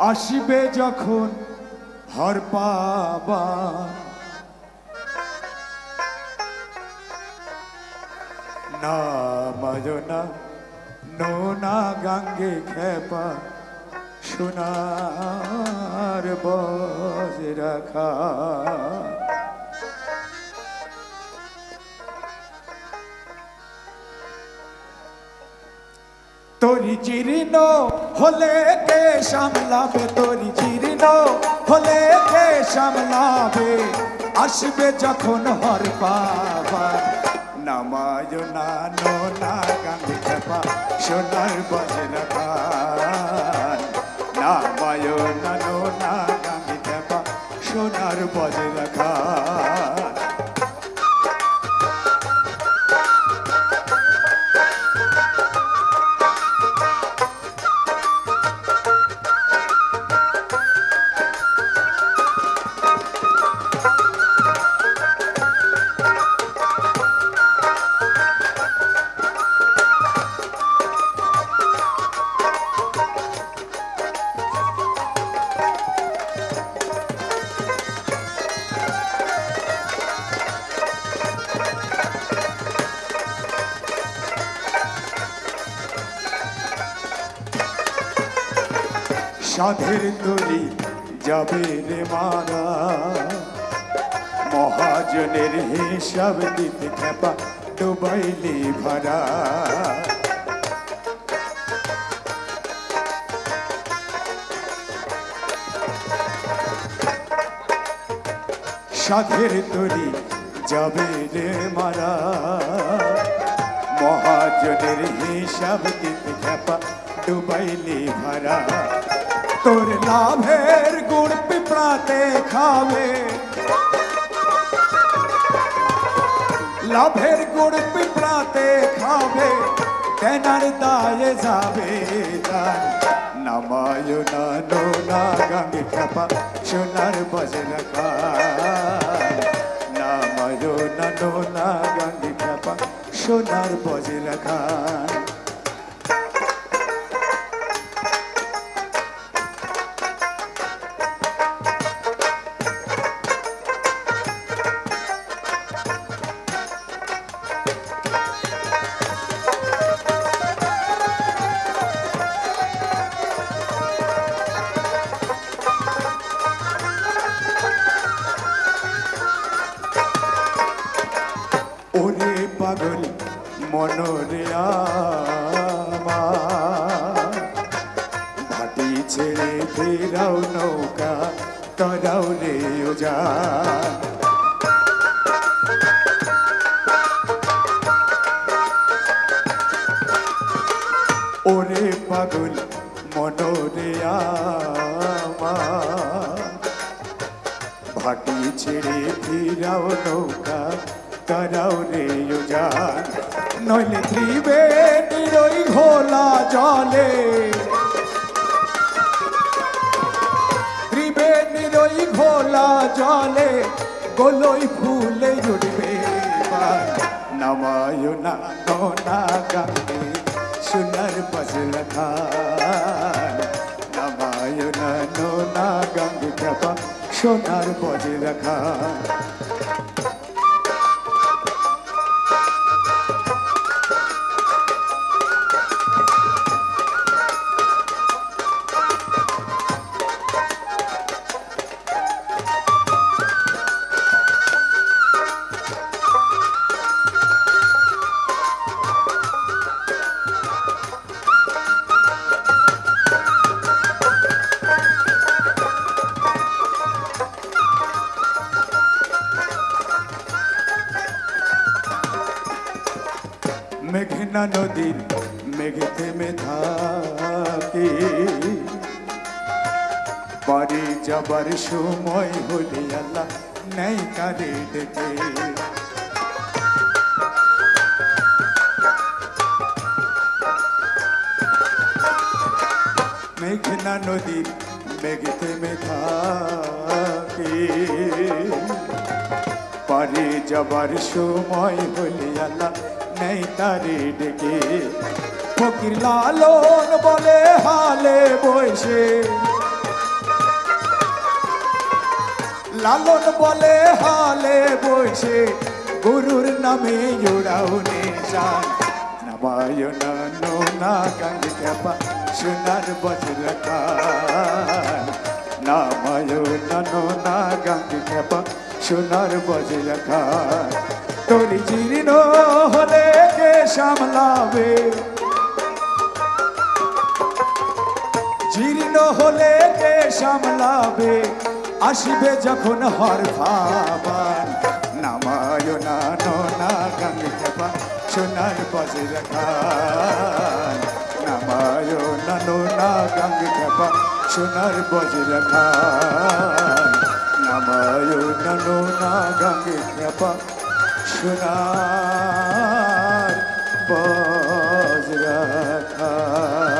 আসিবে যখন হর পাবা না মজনা নোনা গঙ্গে খেপা সোনার বজ রাখা তোরি জীর্ণ হলে কে সামলাবে তোরি জীর্ণ হলে কে সামলাবে আসবে যখন হর পাবা নামায় না নোনা গঙ্গে খেপা সোনার বজ রাখা নামায় না নোনা গঙ্গে খেপা সোনার বজ রাখা সাধের তরি যাবে রে মারা মহাজনের হিসাব দিতে খেপা ডুবাইলি ভরা সাধের তরি যাবে রে মারা মহাজনের হিসাব দিতে খেপা ডুবাইলি ভরা তোর লাভের গুড় পিঁপড়াতে খাবে লাভের গুড় পিঁপড়াতে খাবে কেনার দায়ে যাবে নামায় না নোনা গঙ্গে খেপা সোনার বজ রাখা নামায় না নোনা গঙ্গে খেপা সোনার বজ রাখা ওরে পাগল মনরে আমার ভাটি ছেড়ে ফেরাও নৌকা তরাও রে ওজা ওরে পাগল মনরে আমার ভাটি ছেড়ে ফেরাও নৌকা कराओ रे युजान नइले त्रिवेणीरई घोला जले त्रिवेणीरई घोला जले गोलई फूले जुड़बे नामाय ना नोना गंगे सोनार बज राखा नामाय ना नोना गंगे खेपा सोनार बज राखा মেঘনা নদীর মেঘে থেমে থাকে বাড়ি যাবার সময় হলে আল্লাহ নেই কারে ডেকে মেঘনা নদীর মেঘে থেমে থাকে বাড়ি যাবার সময় হলে আল্লাহ नहीं तारे डेके फकीर लालन बोले हाले बोइसे লালন বলে হালে বসে গুরুর নামে উড়াও নিশান নামায় নানো না গাঙ্গে খেপা সোনার বজরা খান নামায় নানো না গাঙ্গে খেপা সোনার বজরা খান তোর জীর্ণ হলে কে সামলাবে জীর্ণ হলে কে সামলাবে আসিবে যখন হর ভাবান নামায় নানো না গাঙ্গে খেপা সোনার বজরা খান নামায় নানো না গাঙ্গে খেপা সোনার বজরা খান নামায় নানো না গাঙ্গে খেপা সোনার বজরা খান।